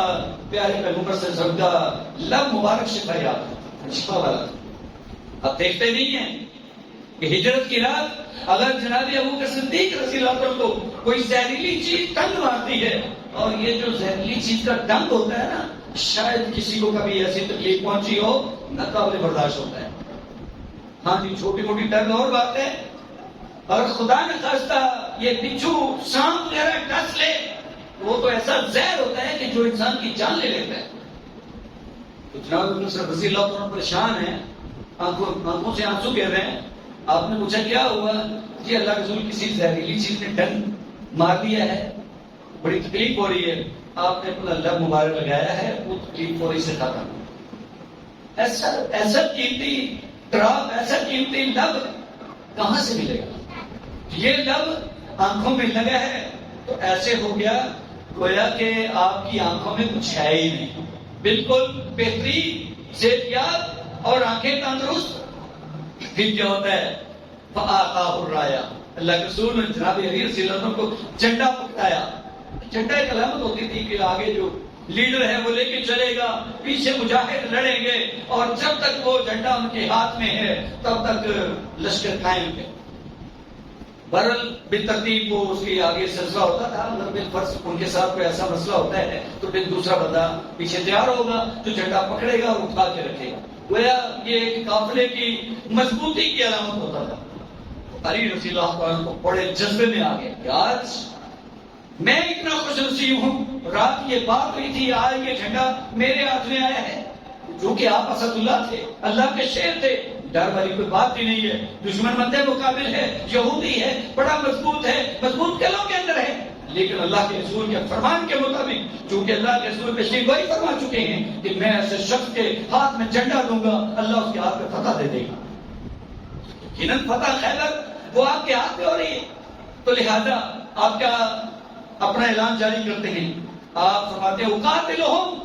Speaker 1: پیارے پیغمبر صلی اللہ علیہ وسلم کا لب مبارک شفا والا تھا۔ اب دیکھتے نہیں ہیں کہ ہجرت کی رات اگر جناب ابوبکر صدیق رضی اللہ عنہ کو کوئی زہریلی چیز ڈنگ مارتی ہے، اور یہ جو زہریلی چیز کا ڈنگ ہوتا ہے نا، شاید کسی کو کبھی ایسی تکلیف پہنچی ہو، ناقابل برداشت ہوتا ہے۔ ہاں جی، چھوٹی موٹی ڈنگ اور بات ہے، اور خدا نہ خواستہ یہ بچھو سانپ وغیرہ ڈس لے، وہ تو ایسا زہر ہوتا ہے کہ جو انسان کی جان لے لیتا ہے۔ تو جناب ابوبکر رضی اللہ عنہ پریشان ہیں، آنکھوں سے آنسو گر رہے ہیں۔ آپ نے پوچھا کیا ہوا؟ جی اللہ کے رسول کسی زہریلی چیز نے ڈنگ مار دیا ہے، بڑی تکلیف ہو رہی ہے۔ آپ نے اپنا لب مبارک لگایا ہے، وہ تکلیف فوری سے ختم۔ ایسا قیمتی ڈراپ، ایسا قیمتی لب کہاں سے ملے گا؟ یہ لب آنکھوں میں لگا ہے تو ایسے ہو گیا گویا کہ آپ کی آنکھوں میں کچھ ہے ہی نہیں، بالکل بہترین، صحت یاب اور آنکھیں تندرست۔ پھر کیا ہوتا ہے؟ فآتاہ الرایا، اللہ کے رسول نے جناب علی رضی اللہ عنہ کو جھنڈا پکڑایا۔ جھنڈا ایک علامت ہوتی تھی کہ آگے جو لیڈر ہے وہ لے کے چلے گا، پیچھے مجاہد لڑیں گے، اور جب تک وہ جھنڈا ان کے ہاتھ میں ہے تب تک لشکر قائم ہے۔ بہرحال بالترتیب وہ اس کے آگے سلسلہ ہوتا تھا، اگر بالفرض ان کے ساتھ کوئی ایسا مسئلہ ہوتا ہے تو پھر دوسرا بندہ پیچھے تیار ہوگا جو جھنڈا پکڑے گا اور اٹھا کے رکھے گا۔ گویا یہ ایک قافلے کی مضبوطی کی علامت ہوتا تھا۔ علی رضی اللہ عنہ کو بڑے جذبے میں آ گئے کہ آج میں اتنا خوش نصیب ہوں، رات یہ بات ہوئی تھی، آج یہ جھنڈا میرے ہاتھ میں آیا ہے، جو کہ آپ اسد اللہ تھے، اللہ کے شیر تھے، ڈر والی کوئی بات بھی نہیں ہے۔ دشمن مندے مقابل ہے، یہودی ہے، بڑا مضبوط ہے، مضبوط قلعوں کے اندر ہے، لیکن اللہ کے رسول کے فرمان کے مطابق، چونکہ اللہ کے رسول تشریف وہی فرما چکے ہیں کہ میں ایسے شخص کے ہاتھ میں جھنڈا دوں گا، اللہ اس کے ہاتھ میں فتح دے دے گا۔ یقیناً فتح خیبر وہ آپ کے ہاتھ میں ہو رہی ہے، تو لہذا آپ کیا اپنا اعلان جاری کرتے ہیں؟ آپ فرماتے ہیں اقاتلہم،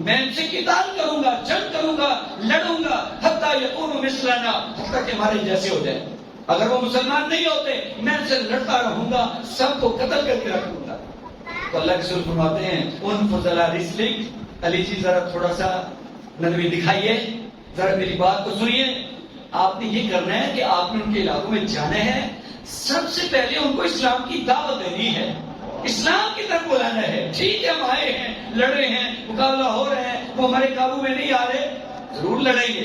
Speaker 1: میں ان سے قتال کروں گا، جنگ کروں گا، لڑوں گا، حتی یکونوا مثلنا، حتی کہ ہمارے جیسے ہو جائے۔ اگر وہ مسلمان نہیں ہوتے میں ان سے لڑتا رہوں گا، سب کو قتل کر کے رکھ دوں گا۔ تو اللہ کے رسول فرماتے ہیں انفض علی رسلک، علی جی ذرا تھوڑا سا نرمی دکھائیے، ذرا میری بات کو سنیے۔ آپ نے یہ کرنا ہے کہ آپ نے ان کے علاقوں میں جانا ہے، سب سے پہلے ان کو اسلام کی دعوت دینی ہے، اسلام کی طرف بلانا ہے۔ ٹھیک ہے ہم آئے ہیں، لڑ رہے ہیں، مقابلہ ہو رہے ہیں، وہ ہمارے قابو میں نہیں آ رہے، ضرور لڑیں گے،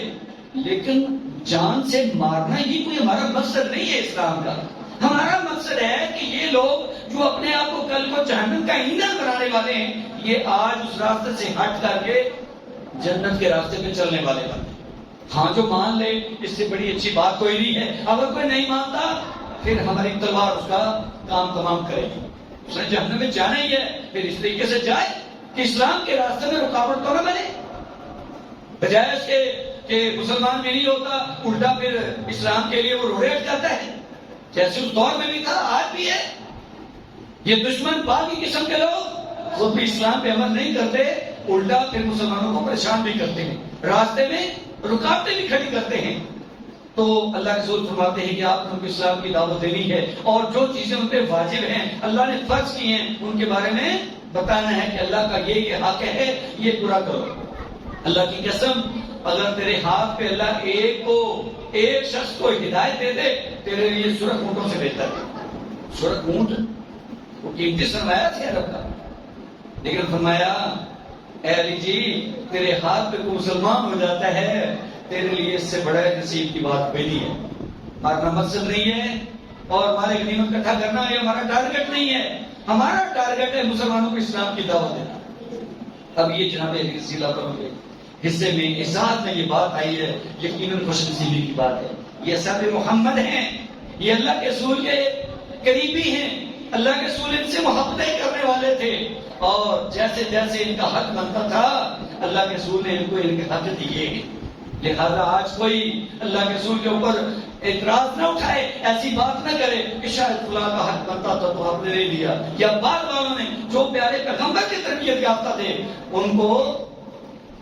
Speaker 1: لیکن جان سے مارنا ہی کوئی ہمارا مقصد نہیں ہے اسلام کا۔ ہمارا مقصد ہے کہ یہ لوگ جو اپنے آپ کو کل کو جہنم کا ایندھن بنانے والے ہیں، یہ آج اس راستے سے ہٹ کر کے جنت کے راستے پہ چلنے والے بنتے ہیں۔ ہاں جو مان لے اس سے بڑی اچھی بات کوئی نہیں ہے، اگر کوئی نہیں مانتا پھر ہماری تلوار اس کا کام تمام کرے گی، اس نے جہنم میں جانا ہی ہے، پھر اس طریقے سے جائے کہ اسلام کے راستے میں رکاوٹ تو نہ بنے، بجائے اس کے کہ مسلمان بھی نہیں ہوتا، الٹا پھر اسلام کے لیے وہ روڑے اٹھ جاتا ہے، جیسے اس دور میں بھی تھا آج بھی ہے۔ یہ دشمن باغی قسم کے لوگ خود بھی اسلام پہ عمل نہیں کرتے، الٹا پھر مسلمانوں کو پریشان بھی کرتے ہیں، راستے میں رکاوٹیں بھی کھڑی کرتے ہیں۔ تو اللہ کے رسول فرماتے ہیں کہ آپ کو اسلام کی دعوت دینی ہے، اور جو چیزیں ان پہ واجب ہیں، اللہ نے فرض کی ہیں، ان کے بارے میں بتانا ہے کہ اللہ کا یہ حق ہے، یہ پورا کرو۔ اللہ کی قسم اگر تیرے ہاتھ پہ اللہ ایک شخص کو ہدایت دے دے، تیرے لیے سرخ اونٹوں سے بہتر ہے۔ سرخ اونٹ وہ قیمتی سرمایہ تھے عرب کا، لیکن فرمایا اے علی جی تیرے ہاتھ پہ کوئی مسلمان ہو جاتا ہے، تیرے لیے اس سے بڑا نصیب کی بات کوئی نہیں ہے۔ ہمارا مقصد نہیں ہے اور ہمارے غنیمت اکٹھا کرنا یہ ہمارا ٹارگٹ نہیں ہے، ہمارا ٹارگٹ ہے مسلمانوں کو اسلام کی دعوت دینا۔ اب یہ جناب علی رضی اللہ عنہ کے حصے میں احساس میں یہ بات آئی ہے، یقیناً خوش نصیبی کی بات ہے۔ یہ اصحاب محمد ہیں، یہ اللہ کے رسول کے قریبی ہیں، اللہ کے رسول ان سے محبتیں کرنے والے تھے، اور جیسے جیسے ان کا حق بنتا تھا اللہ کے رسول نے ان کو ان کے حق دیے ہیں۔ لہذا آج کوئی اللہ کے رسول کے اوپر اعتراض نہ اٹھائے، ایسی بات نہ کرے کہ شاید فلاں کا حق بنتا تھا تو آپ نے نہیں دیا، یا بعد والوں نے تربیت یافتہ تھے، ان کو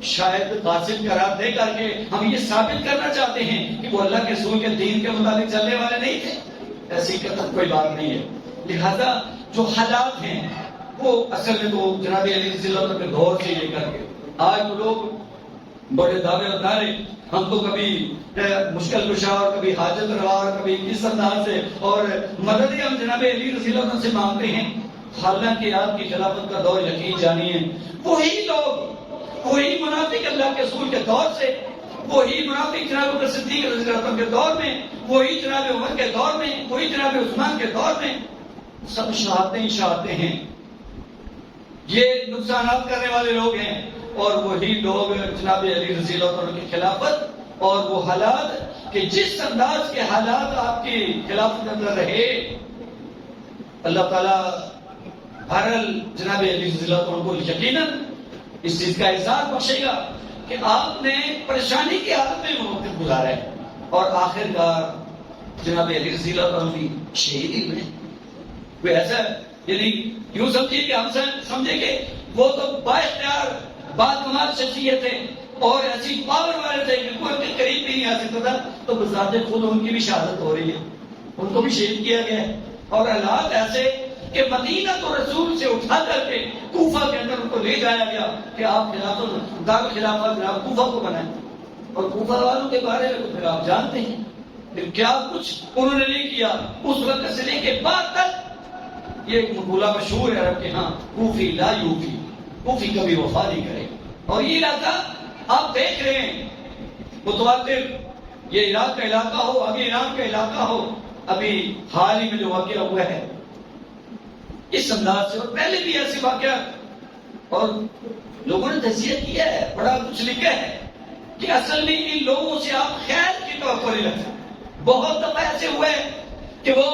Speaker 1: شاید قاصد قرار دے کر کے ہم یہ ثابت کرنا چاہتے ہیں کہ وہ اللہ کے رسول کے دین کے مطابق چلنے والے نہیں تھے. ایسی قطعا کوئی بات نہیں ہے. لہذا جو حالات ہیں وہ اصل میں تو جناب علی رضی اللہ عنہ کے دور سے لے کر کے آج تو لوگ بڑے دعوے اور نعرے، ہم تو کبھی مشکل کشا اور کبھی حاجت روا اور کبھی کس انداز سے اور مدد ہم جناب علی رضی اللہ عنہ سے مانگتے ہیں. حالانکہ آپ کی خلافت کا دور یقین جانیے وہی لوگ، وہی منافق اللہ کے رسول کے دور سے، وہی منافق جناب بکر صدیق رضی اللہ عنہ کے دور میں، وہی جناب عمر کے دور میں، وہی جناب عثمان کے دور میں سب شہادتیں ہیں. یہ نقصانات کرنے والے لوگ ہیں اور وہی لوگ جناب علی رضی اللہ عنہ کی خلافت اور وہ حالات کہ جس انداز کے حالات آپ کی خلافت کے اندر رہے، اللہ تعالیٰ بہرحال جناب علی رضی اللہ عنہ کو یقیناً اس چیز کا احساس بخشے گا کہ آپ نے پریشانی کی حالت میں وقت گزارا ہے اور آخر کار جناب علی رضی اللہ عنہ بھی شہید ہی ہوئے. کوئی ایسا یعنی یوں سمجھیے کہ ہم سمجھیں کہ وہ تو بااختیار باکمال شخصیت ہے اور ایسی پاور والے تھے کہ کوئی کے قریب بھی نہیں آ سکتا تھا، تو بذات خود ان کی بھی شہادت ہو رہی ہے، ان کو بھی شہید کیا گیا ہے. اور حالات ایسے کہ مدینہ تو رسول سے اٹھا کر کے کوفہ کے اندر ان کو لے جایا گیا کہ آپ خلافت دار خلافت آپ کوفہ کو بنائیں. اور کوفہ والوں کے بارے میں تو پھر آپ جانتے ہیں پھر کیا کچھ انہوں نے نہیں کیا. اس وقت سے لے کے بعد تک یہ ایک مقولہ مشہور ہے عرب کے ہاں، کوفی لا یوفی، کوفی کبھی وفا نہیں کرے. اور یہ علاقہ آپ دیکھ رہے ہیں متواتر، یہ عراق کا علاقہ ہو، ابھی ایران کا علاقہ ہو، ابھی حال ہی میں جو واقعہ ہوا ہے اس انداز سے، اور پہلے بھی ایسے واقعات اور لوگوں نے تجزیہ کیا ہے، بڑا کچھ لکھا ہے کہ اصل میں ان لوگوں سے آپ خیر کی توقع نہیں رکھتے. بہت دفعہ ایسے ہوئے کہ وہ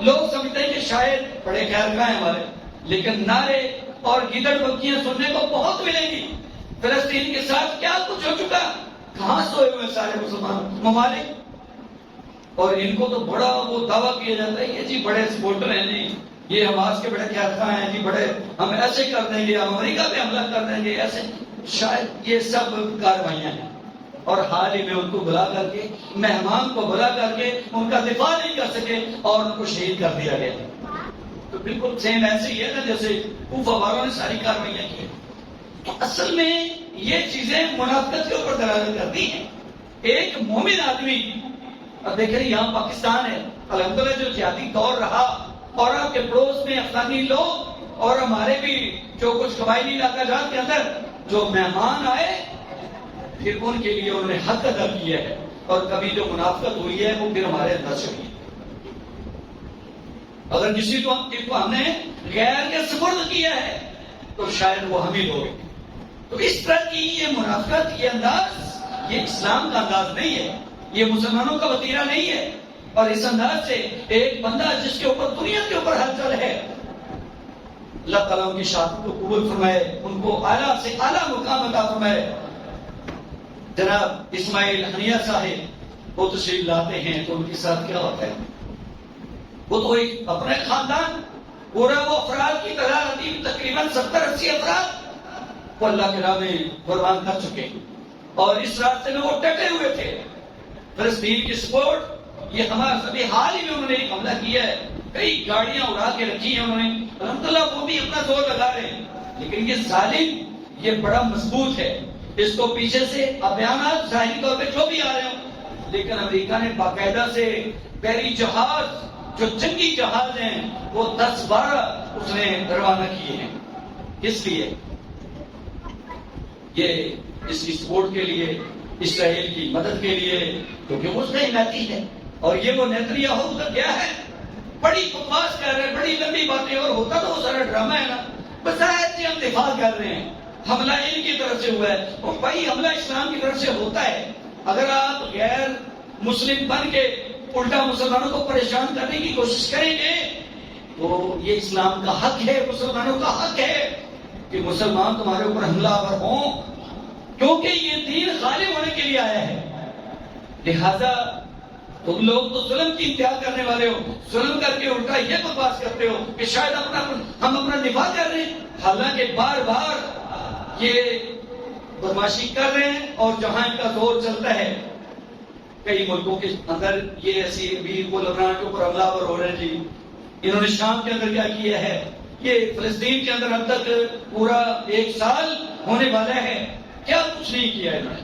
Speaker 1: لوگ سمجھتے ہیں کہ شاید بڑے خیر خواہ ہیں ہمارے، لیکن نعرے اور گیدڑ بکیاں سننے کو بہت ملیں گی. فلسطین کے ساتھ کیا کچھ ہو چکا، کہاں سوئے ہوئے سارے مسلمان ممالک، اور ان کو تو بڑا وہ دعویٰ کیا جاتا ہے کہ جی بڑے سپورٹر ہیں، جی یہ حماس کے بڑے خیر خواہ ہیں، جی بڑے ہم ایسے کر دیں گے، ہم امریکہ پہ حملہ کر دیں گے، ایسے. شاید یہ سب کاروائیاں ہیں اور حال ہی میں ان کو بلا کر کے، مہمان کو بلا کر کے ان کا دفاع نہیں کر سکے اور ان کو شہید کر دیا گیا. تو بالکل سیم ایسے ہی ہے نا جیسے کوفہ والوں نے ساری کاروائیاں کی. تو اصل میں یہ چیزیں منافقت کے اوپر دلالت کرتی ہیں. ایک مومن آدمی، اب دیکھیں یہاں پاکستان ہے الحمدللہ جو جہادی دور رہا، اور آپ کے پڑوس میں افغانی لوگ اور ہمارے بھی جو کچھ قبائلی علاقہ جات کے اندر جو مہمان آئے، پھر ان کے لیے انہوں نے حق ادا کیا ہے. اور کبھی جو منافقت ہوئی ہے وہ پھر ہمارے اندر سے ہوئی ہے. اگر کسی کو ہم نے غیر کے سپرد کیا ہے تو شاید وہ ہم ہی لوگ. تو اس طرح کی یہ منافقت، یہ انداز، یہ اسلام کا انداز نہیں ہے، یہ مسلمانوں کا وتیرہ نہیں ہے. اور اس انداز سے ایک بندہ جس کے اوپر دنیا کے اوپر ہلچل ہے، اللہ تعالیٰ ان کی شہادت کو قبول فرمائے، ان کو اعلیٰ سے اعلیٰ مقام عطا فرمائے. جناب اسماعیل ہنیہ صاحب وہ تشریف لاتے ہیں تو ان کے ساتھ کیا ہوتا ہے، وہ تو ایک اپنے خاندان پورا وہ افراد کی تعداد تقریباً 70-80 افراد وہ اللہ کے راہ میں قربان کر چکے، اور اس راستے میں وہ ڈٹے ہوئے تھے. فلسطین کی سپورٹ، یہ ہمارا ابھی حال ہی میں انہوں نے ایک حملہ کیا ہے، کئی گاڑیاں اڑا کے رکھی ہیں انہوں نے، الحمدللہ وہ بھی اپنا زور لگا رہے ہیں. لیکن یہ ظالم یہ بڑا مضبوط ہے، اس کو پیچھے سے بیانات ظاہری طور پہ جو بھی آ رہے ہوں، لیکن امریکہ نے باقاعدہ سے بحری جہاز جو جنگی جہاز ہیں وہ 10-12 اس نے روانہ کیے ہیں. کس لیے؟ یہ اس کی سپورٹ کے لیے، اسرائیل کی مدد کے لیے، کیونکہ وہ اس کا حمایتی ہے. اور یہ وہ نیتنیاہو کا کیا ہے، بڑی بکواس کر رہے ہیں، بڑی لمبی باتیں، اور ہوتا تو وہ سارا ڈرامہ ہے نا. بظاہر سے ہم دفاع کر رہے ہیں، حملہ ان کی طرف سے ہوا ہے، اور بھائی حملہ اسلام کی طرف سے ہوتا ہے. اگر آپ غیر مسلم بن کے الٹا مسلمانوں کو پریشان کرنے کی کوشش کریں گے تو یہ اسلام کا حق ہے، مسلمانوں کا حق ہے کہ مسلمان تمہارے اوپر حملہ آور ہوں، کیونکہ یہ دین غالب ہونے کے لیے آیا ہے. لہذا تم لوگ تو ظلم کی انتہا کرنے والے ہو، ظلم کر کے الٹا یہ بکواس کرتے ہو کہ شاید ہم اپنا دفاع کر رہے ہیں. حالانکہ بار بار یہ بدماشی کر رہے ہیں اور جہاں ان کا زور چلتا ہے کئی ملکوں کے اندر یہ ایسی بھی کو لبنان کے اوپر حملہ ہو رہے ہیں جی. انہوں نے شام کے اندر کیا کیا ہے, یہ فلسطین کے اندر اب تک پورا 1 سال ہونے والا ہے, کیا کچھ نہیں کیا انہوں نے.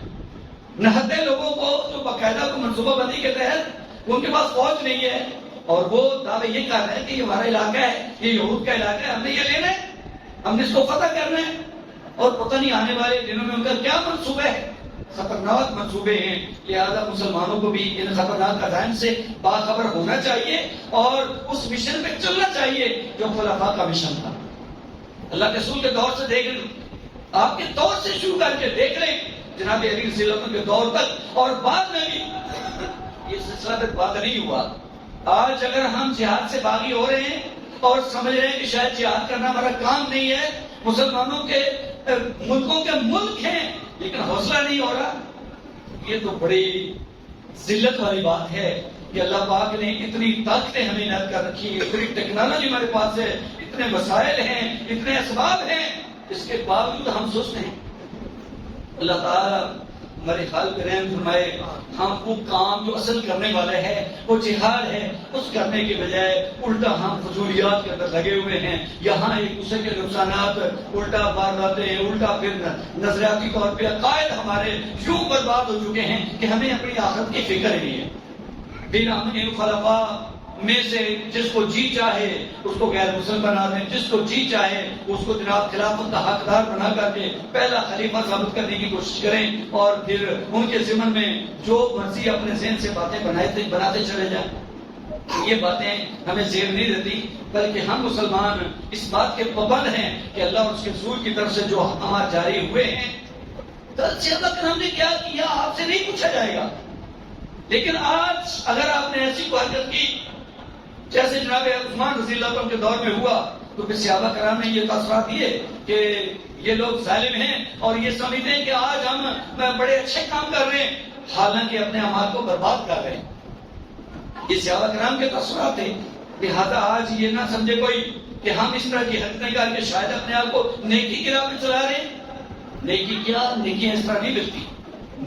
Speaker 1: نہتے لوگوں کو جو باقاعدہ کو منصوبہ بندی کے تحت ان کے پاس فوج نہیں ہے اور وہ دعوے یہ کر رہے ہیں کہ یہ ہمارا علاقہ ہے, یہ یہود کا علاقہ ہے, ہم نے یہ لینا ہے, ہم نے اس کو فتح کرنا ہے. اور پتہ نہیں آنے والے دنوں میں ان کا کیا منصوبہ ہے. خطرناک منصوبے ہیں. لہذا مسلمانوں کو بھی ان خطرناک عزائم سے باخبر ہونا چاہیے اور اس مشن پہ چلنا چاہیے جو خلفاء کا مشن تھا. اللہ کے رسول کے دور سے دیکھ لیں, آپ کے دور سے شروع کر کے دیکھ لیں جناب علی رضی اللہ عنہ کے دور تک, اور بعد میں بھی یہ سلسلہ تک بات نہیں ہوا. آج اگر ہم جہاد سے باغی ہو رہے ہیں اور سمجھ رہے ہیں کہ شاید جہاد کرنا ہمارا کام نہیں ہے, مسلمانوں کے ملکوں کے ملک ہیں لیکن حوصلہ نہیں ہو رہا, یہ تو بڑی ذلت والی بات ہے کہ اللہ پاک نے اتنی طاقتیں ہمیں عنایت کر رکھی, اتنی ٹیکنالوجی ہمارے پاس ہے, اتنے وسائل ہیں, اتنے اسباب ہیں, اس کے باوجود ہم سست ہیں. اللہ تعالیٰ ہمارے خال پہ رحم فرمائے. ہم وہ کام جو اصل کرنے والے ہے وہ جہاد ہے, اس کرنے کے بجائے الٹا ہم فضولیات کے اندر لگے ہوئے ہیں. یہاں ایک دوسرے کے نقصانات, الٹا وارداتیں, الٹا پھر نظریاتی طور پہ عقائد ہمارے یوں برباد ہو چکے ہیں کہ ہمیں اپنی آخرت کی فکر ہی نہیں ہے. پھر ہم ان خلفاء میں سے جس کو جی چاہے اس کو غیر مسلم بنا دیں, جس کو جی چاہے اس کو جناب خلافت کا حقدار بنا کر کے پہلا خلیفہ ثابت کرنے کی کوشش کریں اور پھر ان کے ضمن میں جو مرضی اپنے ذہن سے باتیں بناتے چلے جائیں. یہ باتیں ہمیں زیر نہیں دیتی, بلکہ ہم مسلمان اس بات کے پابند ہیں کہ اللہ اور اس کے رسول کی طرف سے جو احکامات جاری ہوئے ہیں کل سے اللہ ہم نے کیا کیا آپ سے نہیں پوچھا جائے گا. لیکن آج اگر آپ نے ایسی کوئی حرکت کی جیسے جناب عثمان رضی اللہ عنہ کے دور میں ہوا تو پھر صحابہ کرام نے یہ تاثرات دیے کہ یہ لوگ ظالم ہیں اور یہ سمجھتے ہیں کہ آج ہم بڑے اچھے کام کر رہے ہیں حالانکہ اپنے اعمال کو برباد کر رہے ہیں. یہ صحابہ کرام کے تاثرات تھے. لہذا آج یہ نہ سمجھے کوئی کہ ہم اس طرح کی حرکتیں کر کے شاید اپنے آپ کو نیکی کی راہ پہ چلا رہے ہیں. نیکی کیا, نیکی اس طرح نہیں ملتی.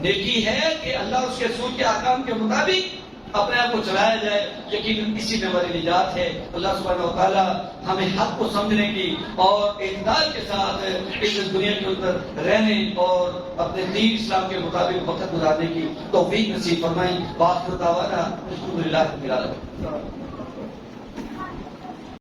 Speaker 1: نیکی ہے کہ اللہ اور اس کے رسول کے احکام کے مطابق اپنے آپ کو چلایا جائے. یقیناً اسی میں ہماری نجات ہے. اللہ سبحانہ و تعالیٰ ہمیں حق کو سمجھنے کی اور اعتدال کے ساتھ اس دنیا کے اندر رہنے اور اپنے دین اسلام کے مطابق وقت گزارنے کی توفیق نصیب فرمائیں. وآخر دعوانا الحمدللہ رب العالمین.